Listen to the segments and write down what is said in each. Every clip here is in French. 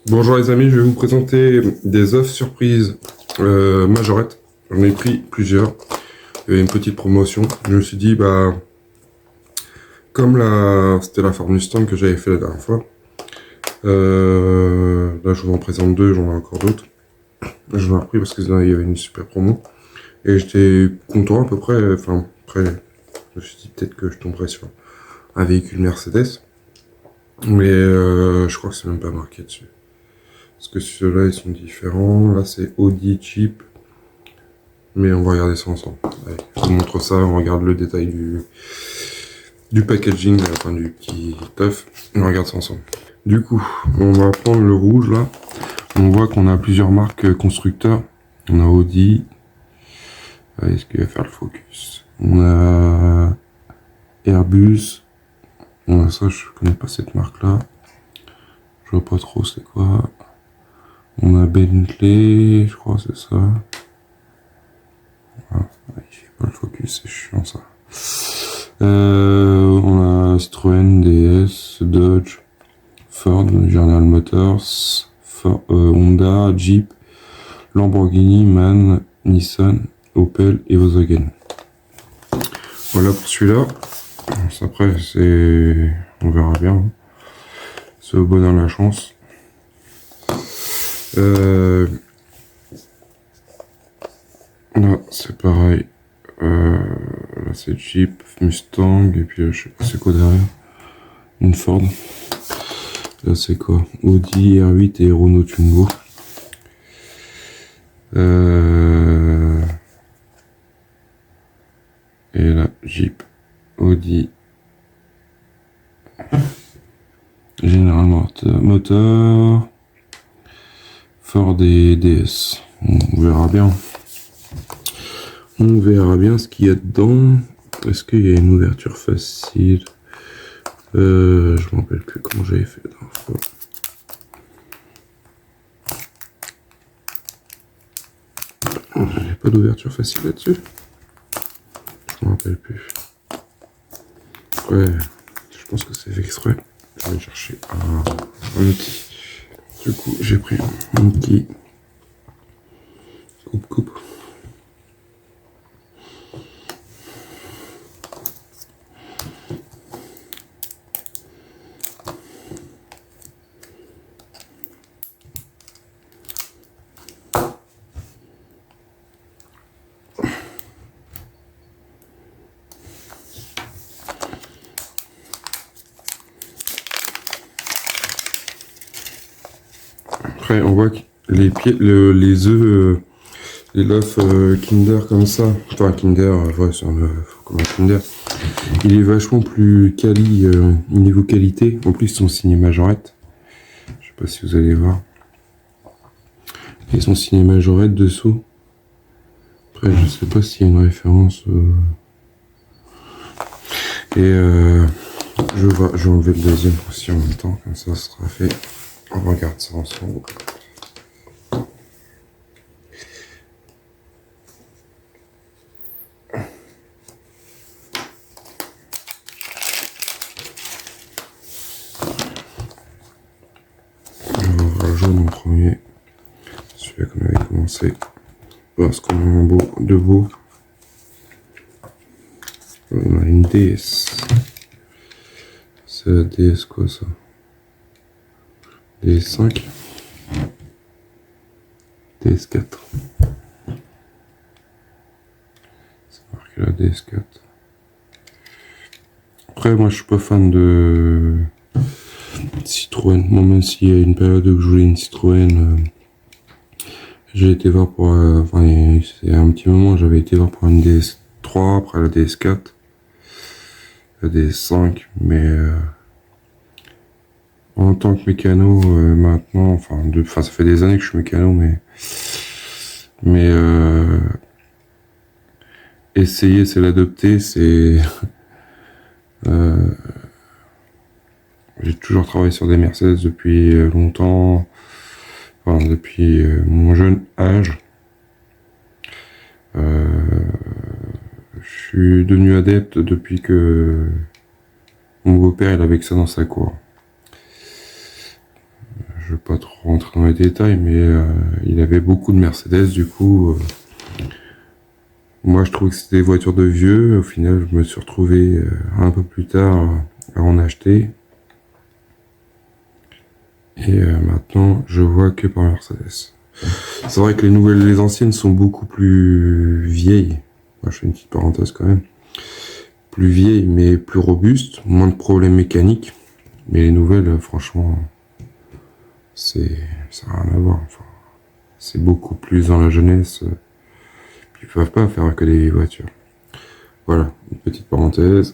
Bonjour les amis, je vais vous présenter des offres surprises majorettes. J'en ai pris plusieurs. Il y avait une petite promotion. Je me suis dit, bah, comme c'était la Ford Mustang que j'avais fait la dernière fois. Là, je vous en présente deux, j'en ai encore d'autres. Je l'ai repris parce qu'il y avait une super promo. Et j'étais content à peu près. Enfin, après, je me suis dit peut-être que je tomberais sur un véhicule Mercedes. Mais je crois que c'est même pas marqué dessus. Parce que ceux-là, ils sont différents. Là, c'est Audi Jeep. Mais on va regarder ça ensemble. Allez, je vous montre ça, on regarde le détail du packaging, enfin du petit stuff. On regarde ça ensemble. Du coup, on va prendre le rouge là. On voit qu'on a plusieurs marques constructeurs. On a Audi. Est-ce qu'il va faire le focus? On a Airbus. On a ça, je connais pas cette marque là. Je vois pas trop c'est quoi. On a Bentley, je crois c'est ça. Ah, il fait pas le focus, c'est chiant ça. On a Citroën, DS, Dodge, Ford, General Motors, Honda, Jeep, Lamborghini, MAN, Nissan, Opel et Volkswagen. Voilà pour celui-là. Après, on verra bien. C'est au bonheur la chance. Là, c'est pareil. Là, c'est Jeep, Mustang, et puis je sais pas c'est quoi derrière. Une Ford. Là, c'est quoi? Audi R8 et Renault Twingo. Et là, Jeep, Audi, General Motors, Ford et DS. On verra bien. On verra bien ce qu'il y a dedans. Est-ce qu'il y a une ouverture facile? Je me rappelle plus comment j'avais fait la dernière fois. J'avais pas d'ouverture facile là-dessus. Je me rappelle plus. Ouais, je pense que c'est fait exprès. Je vais chercher un outil. Du coup, j'ai pris un outil. Coupe. Après, on voit que les pieds, les œufs, les l'œuf Kinder comme ça, enfin Kinder, ouais, c'est un œuf comme un Kinder. Il est vachement plus quali niveau qualité. En plus, ils sont signés majorette. Je sais pas si vous allez voir. Ils sont signés majorette dessous. Après, je sais pas s'il y a une référence. Et je vais enlever le deuxième aussi en même temps, comme ça sera fait. On regarde ça ensemble. On va voir le jaune en premier. Celui-là qu'on avait commencé. Voir ce qu'on a de beau. On a une DS. C'est la DS quoi ça? DS5. DS4. C'est marqué la DS4. Après, moi je suis pas fan de Citroën. Moi, même s'il y a une période où je voulais une Citroën, j'ai été voir pour. Enfin, c'est un petit moment, j'avais été voir pour une DS3, après la DS4, la DS5, mais en tant que mécano, maintenant, ça fait des années que je suis mécano, mais essayer, c'est l'adopter, c'est. J'ai toujours travaillé sur des Mercedes depuis longtemps, enfin, depuis mon jeune âge. Je suis devenu adepte depuis que mon beau-père il avait que ça dans sa cour. je vais pas trop rentrer dans les détails, mais il avait beaucoup de Mercedes, du coup. Moi, je trouvais que c'était des voitures de vieux. Au final, je me suis retrouvé un peu plus tard à en acheter. Et maintenant, je vois que par Mercedes. C'est vrai que les anciennes sont beaucoup plus vieilles. Moi, je fais une petite parenthèse quand même. Plus vieilles, mais plus robustes, moins de problèmes mécaniques. Mais les nouvelles, franchement, ça n'a rien à voir. Enfin, c'est beaucoup plus dans la jeunesse. Ils peuvent pas faire que des vieilles voitures. Voilà, une petite parenthèse.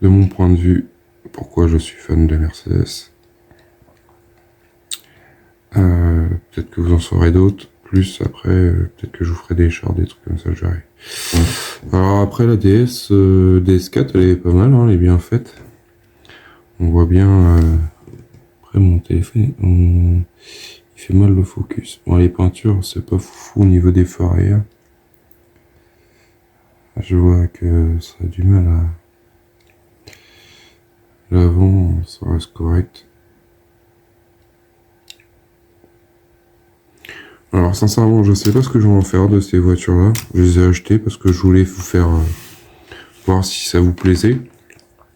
De mon point de vue, pourquoi je suis fan de Mercedes. Peut-être que vous en saurez d'autres. Plus après, peut-être que je vous ferai des chars, des trucs comme ça, je verrai. Alors après la DS4, elle est pas mal, hein, elle est bien faite. On voit bien. Après mon téléphone, il fait mal le focus. Bon, les peintures, c'est pas fou au niveau des phares arrière. Je vois que ça a du mal à. L'avant, ça reste correct. Alors sincèrement, je sais pas ce que je vais en faire de ces voitures-là. Je les ai achetées parce que je voulais vous faire voir si ça vous plaisait.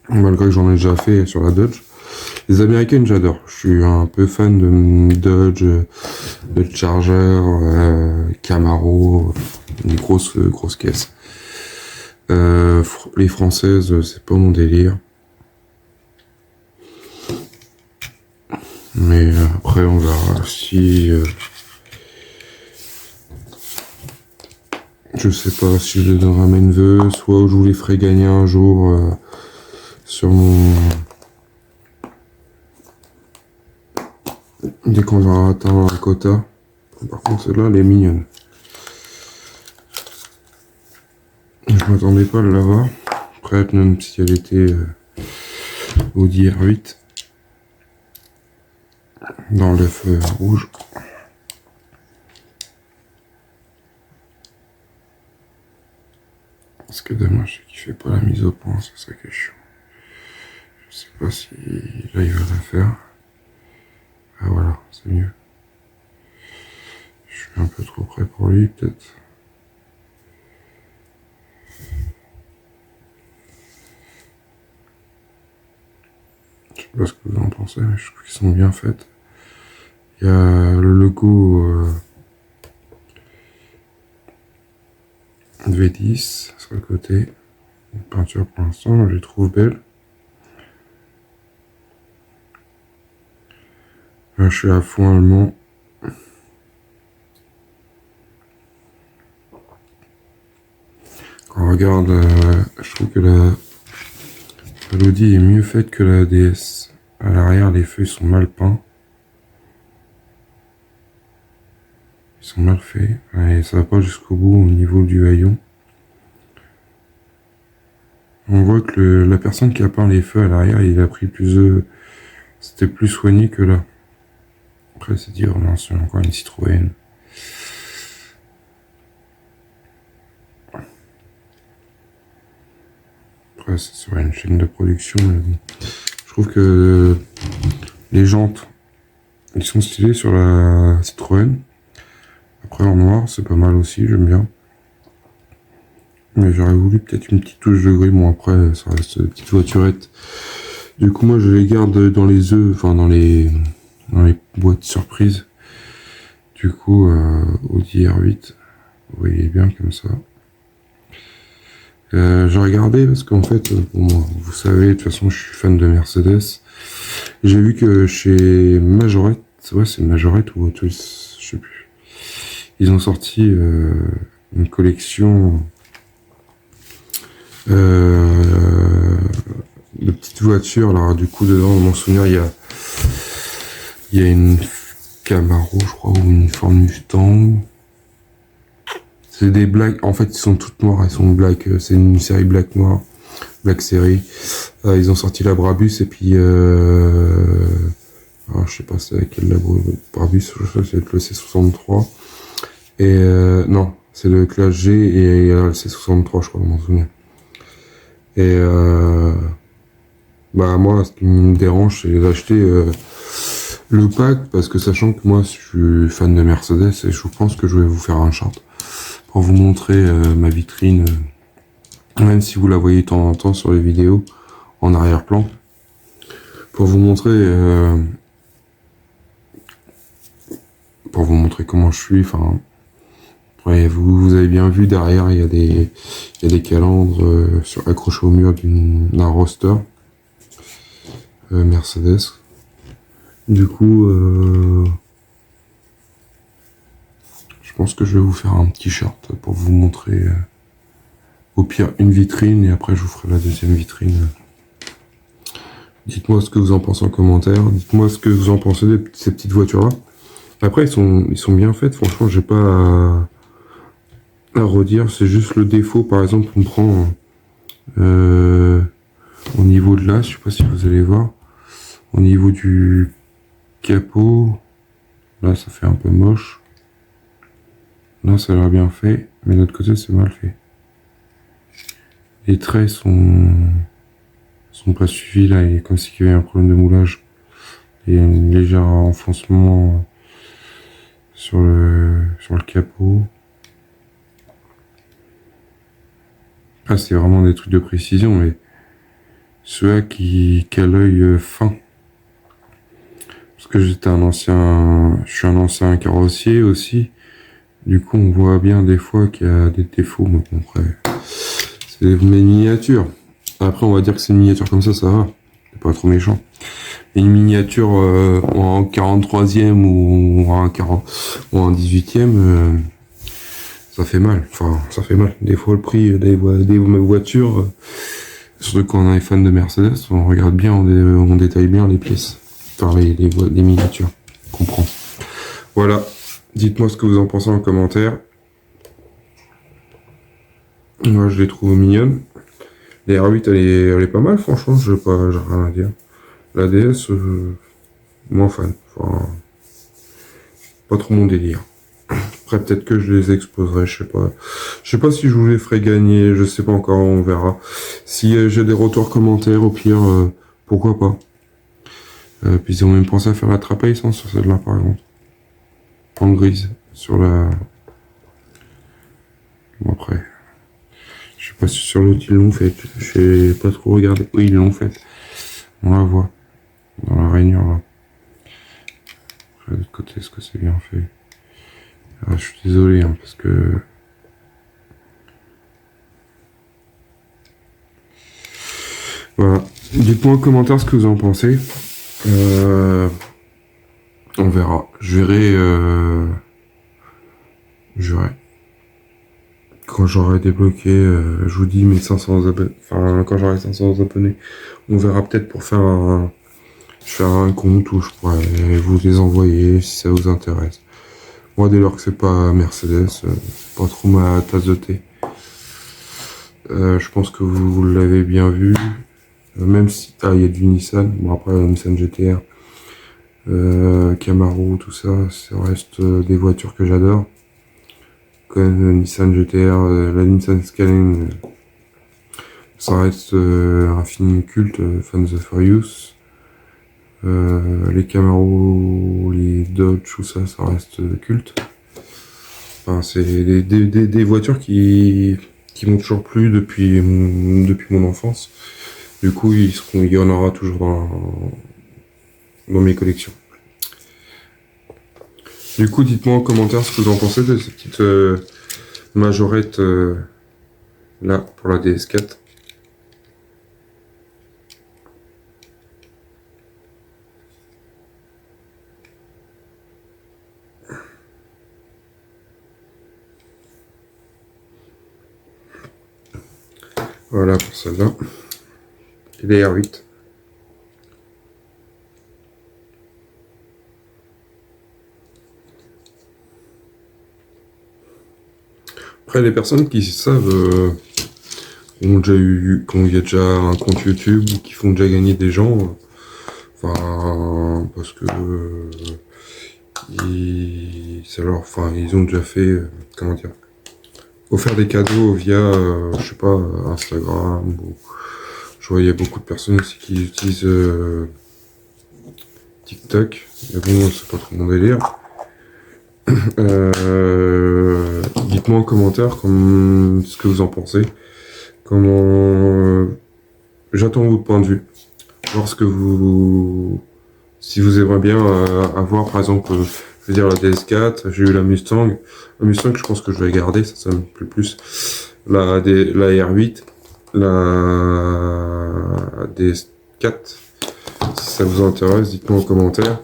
Malgré que j'en ai déjà fait sur la Dodge. Les américaines, j'adore. Je suis un peu fan de Dodge, de Charger, Camaro, des grosses caisses. Les françaises, c'est pas mon délire. Mais après, on verra si... je sais pas si je les donnerai à mes neveux, soit je vous les ferai gagner un jour sur mon... Dès qu'on aura atteint un quota. Par contre, celle-là, elle est mignonne. Je m'attendais pas à l'avoir. Après, même si elle était Audi R8 dans l'œuf rouge. Ce qui est dommage, c'est qu'il fait pas la mise au point, c'est ça qui est chiant. Je sais pas si là il va la faire. Ah voilà, c'est mieux. Je suis un peu trop près pour lui, peut-être. Je sais pas ce que vous en pensez, mais je trouve qu'ils sont bien faites. Il y a le logo V10 sur le côté. Une peinture pour l'instant, je les trouve belles. Là, je suis à fond allemand. Quand on regarde, je trouve que l'Audi est mieux faite que la DS. À l'arrière, les feux sont mal peints. Ils sont mal faits. Et ça va pas jusqu'au bout au niveau du haillon. On voit que la personne qui a peint les feux à l'arrière, il a pris plus c'était plus soigné que là. Après, c'est dire, non, c'est encore une Citroën. Après, c'est sur une chaîne de production, mais bon. Je trouve que les jantes, ils sont stylés sur la Citroën. Après, en noir, c'est pas mal aussi, j'aime bien. Mais j'aurais voulu peut-être une petite touche de gris. Bon, après, ça reste une petite voiturette. Du coup, moi, je les garde dans les œufs, enfin, dans les boîtes surprises. Du coup, Audi R8, vous voyez bien comme ça. J'ai regardé parce qu'en fait, bon, vous savez, de toute façon, je suis fan de Mercedes. J'ai vu que chez Majorette, ouais, c'est Majorette ou Autos, je sais plus. Ils ont sorti une collection de petites voitures. Alors, du coup, dedans, dans mon souvenir, il y a une Camaro, je crois, ou une Ford Mustang. C'est des black, en fait, ils sont toutes noires, elles sont black, c'est une série black noire, black série. Ils ont sorti la Brabus et puis, alors, je sais pas c'est laquelle la Brabus, je sais c'est le C63. Et non, c'est le Classe G et le C63, je crois, dans mon souvenir. Et bah moi, ce qui me dérange, c'est d'acheter Le pack, parce que sachant que moi, je suis fan de Mercedes et je pense que je vais vous faire un short pour vous montrer ma vitrine, même si vous la voyez de temps en temps sur les vidéos en arrière-plan, pour vous montrer comment je suis. Enfin, ouais, vous avez bien vu derrière, il y a des calandres accrochés au mur d'un roster Mercedes. Du coup, je pense que je vais vous faire un petit short pour vous montrer, au pire, une vitrine, et après je vous ferai la deuxième vitrine. Dites-moi ce que vous en pensez en commentaire. Dites-moi ce que vous en pensez de ces petites voitures-là. Après, ils sont bien faites. Franchement, j'ai pas à redire. C'est juste le défaut. Par exemple, on prend au niveau de là, je sais pas si vous allez voir, au niveau du capot, là, ça fait un peu moche. Là, ça a l'air bien fait, mais de l'autre côté, c'est mal fait. Les traits sont pas suivis. Là, il est comme s'il y avait un problème de moulage. Il y a un léger enfoncement sur le capot. Ah, c'est vraiment des trucs de précision, mais ceux-là qui a l'œil fin. Parce que je suis un ancien carrossier aussi. Du coup, on voit bien des fois qu'il y a des défauts. Mais bon, après, c'est mes miniatures. Après, on va dire que c'est une miniature comme ça va. C'est pas trop méchant. Et une miniature en 43e ou en 18e, ça fait mal. Enfin, ça fait mal. Des fois, le prix des voitures, surtout quand on est fan de Mercedes, on regarde bien, on détaille bien les pièces. Enfin, les miniatures qu'on prend. Voilà. Dites-moi ce que vous en pensez en commentaire. Moi, je les trouve mignonnes. La R8, elle est pas mal, franchement. J'ai rien à dire. La DS, moins fan. Enfin, pas trop mon délire. Après, peut-être que je les exposerai, je sais pas. Je sais pas si je vous les ferai gagner, je sais pas encore, on verra. Si j'ai des retours commentaires, au pire, pourquoi pas. Puis ils ont même pensé à faire la trappe à essence sur celle-là, par exemple. En grise, sur la... Bon, après... Je sais pas si sur l'autre ils l'ont fait, je sais pas trop regardé. Oui, ils l'ont fait. On la voit. Dans la rainure, là. De l'autre côté, est-ce que c'est bien fait? Ah, je suis désolé, hein, parce que... Voilà. Dites-moi en commentaire ce que vous en pensez. On verra. Je verrai. Quand j'aurai débloqué, je vous dis 1500 abonnés. Enfin, quand j'aurai 500 abonnés, on verra peut-être pour faire un compte où je pourrais vous les envoyer si ça vous intéresse. Moi, dès lors que c'est pas Mercedes, c'est pas trop ma tasse de thé. Je pense que vous l'avez bien vu. Même si il y a du Nissan, bon après Nissan GTR, Camaro, tout ça, ça reste des voitures que j'adore. Comme Nissan GTR, la Nissan Skyline, ça reste un film culte, Fans of Furious. Les Camaro, les Dodge, tout ça, ça reste culte. Enfin, c'est des voitures qui m'ont toujours plu depuis mon enfance. Du coup, il y en aura toujours dans mes collections. Du coup, dites-moi en commentaire ce que vous en pensez de ces petites majorettes là pour la DS4. Voilà pour celle-là. Et les R8. Après, les personnes qui savent, qui il y a déjà un compte YouTube ou qui font déjà gagner des gens, enfin, parce que ils ont déjà fait, comment dire, offert des cadeaux via, je sais pas, Instagram. Ou, je vois, il y a beaucoup de personnes aussi qui utilisent TikTok. Mais bon, c'est pas trop mon délire. Dites-moi en commentaire ce que vous en pensez. J'attends votre point de vue. Voir ce que si vous aimeriez bien avoir, par exemple, je veux dire la DS4, j'ai eu la Mustang. La Mustang, je pense que je vais garder, ça me plaît plus. La R8, la DS4. Si ça vous intéresse, dites-moi en commentaire.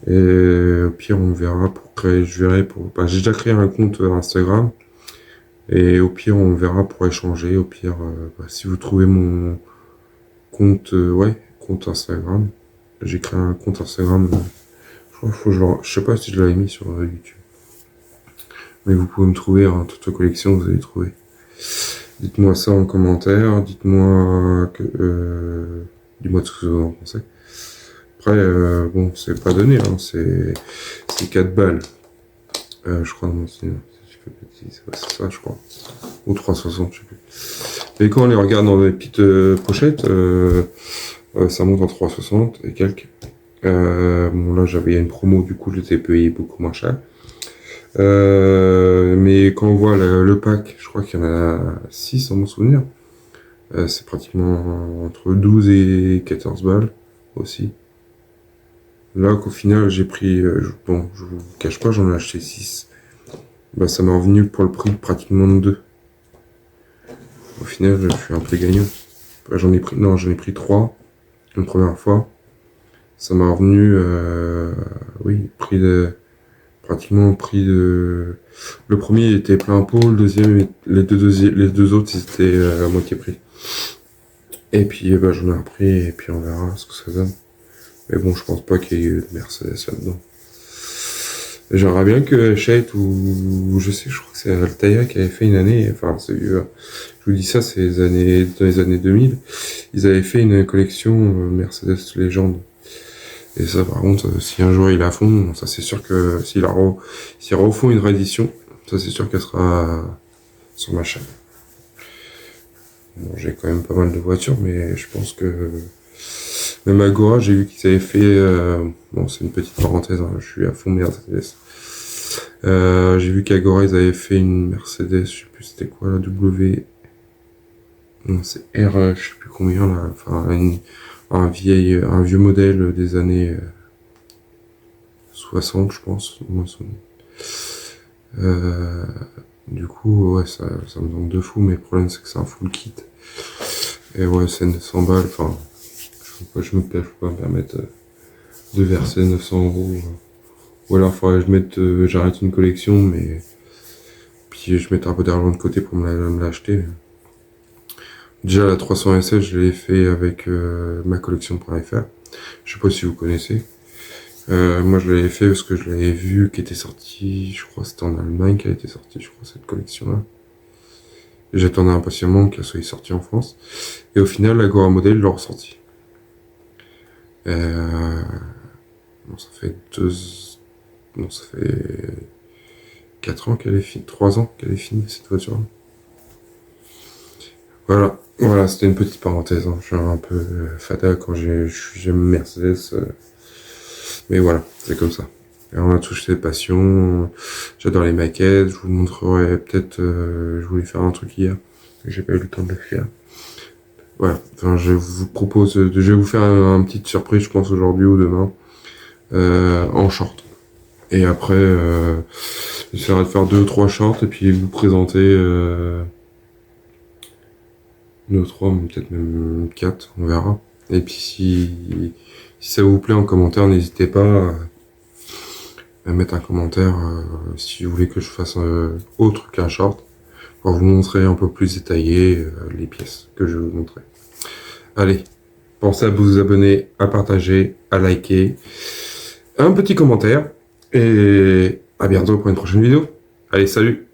Et au pire, on verra pour créer. J'ai déjà créé un compte Instagram. Et au pire, on verra pour échanger. Au pire, si vous trouvez mon compte, compte Instagram. J'ai créé un compte Instagram. Je sais pas si je l'avais mis sur YouTube. Mais vous pouvez me trouver, hein, toute la collection, vous allez trouver. Dites-moi ça en commentaire. Dites-moi dis-moi ce que vous en pensez. Après, bon, c'est pas donné, hein, c'est 4 balles. Je crois, non, c'est ça, je crois. Ou 3,60, je sais plus. Mais quand on les regarde dans des petites pochettes, ça monte en 3,60 et quelques. Bon, là, il y a une promo, du coup, je les ai payés beaucoup moins cher. Mais quand on voit le pack, je crois qu'il y en a 6 en mon souvenir. C'est pratiquement entre 12 et 14 balles aussi. Là, qu'au final, j'ai pris... bon, je vous cache pas, j'en ai acheté 6. Bah, ça m'a revenu pour le prix pratiquement de 2. Au final, je suis un peu gagnant. J'en ai pris 3 une première fois. Ça m'a revenu, oui, pratiquement le prix de... Le premier était plein pot, le deuxième, les deux autres, ils étaient à moitié prix. Et puis, bah, j'en ai repris, et puis on verra ce que ça donne. Mais bon, je pense pas qu'il y ait eu de Mercedes là-dedans. J'aimerais bien que Hachette ou je crois que c'est Altaïa qui avait fait une année, enfin c'est je vous dis ça, c'est dans les années 2000, ils avaient fait une collection Mercedes Légende. Et ça par contre, si un jour ils la font, ça c'est sûr que s'ils refont une réédition, ça c'est sûr qu'elle sera sur ma chaîne. Bon, j'ai quand même pas mal de voitures, mais je pense que même Agora, j'ai vu qu'ils avaient fait... bon, c'est une petite parenthèse, hein, je suis à fond Mercedes. J'ai vu qu'Agora, ils avaient fait une Mercedes, je sais plus c'était quoi, la W... Non, c'est R, je sais plus combien, là. Enfin, un vieux modèle des années 60, je pense. Du coup, ouais, ça me donne de fou, mais le problème, c'est que c'est un full kit. Et ouais, c'est 900 balles, enfin... Je peux pas me permettre de verser 900 €. Ou alors, il faudrait que j'arrête une collection, mais puis je mette un peu d'argent de côté pour me l'acheter. Déjà, la 300 SS, je l'ai fait avec ma collection.fr. Je sais pas si vous connaissez. Moi, je l'avais fait parce que je l'avais vu qui était sorti, je crois que c'était en Allemagne qu'elle était sortie, je crois, cette collection-là. J'attendais impatiemment qu'elle soit sortie en France. Et au final, la Agora Model l'a ressorti. Bon, ça fait 4 ans qu'elle est finie, 3 ans qu'elle est finie, cette voiture. Voilà, c'était une petite parenthèse, hein. Je suis un peu fada quand j'aime Mercedes, mais voilà, c'est comme ça. Et on a tous des passions, j'adore les maquettes, je vous montrerai peut-être, je voulais faire un truc hier, j'ai pas eu le temps de le faire. Voilà, enfin, je vais vous faire une petite surprise, je pense, aujourd'hui ou demain, en short. Et après, j'essaierai de faire 2 ou 3 shorts et puis vous présenter 2 ou 3, peut-être même 4, on verra. Et puis si ça vous plaît en commentaire, n'hésitez pas à mettre un commentaire si vous voulez que je fasse autre qu'un short pour vous montrer un peu plus détaillé les pièces que je vais vous montrer. Allez, pensez à vous abonner, à partager, à liker, un petit commentaire et à bientôt pour une prochaine vidéo. Allez, salut!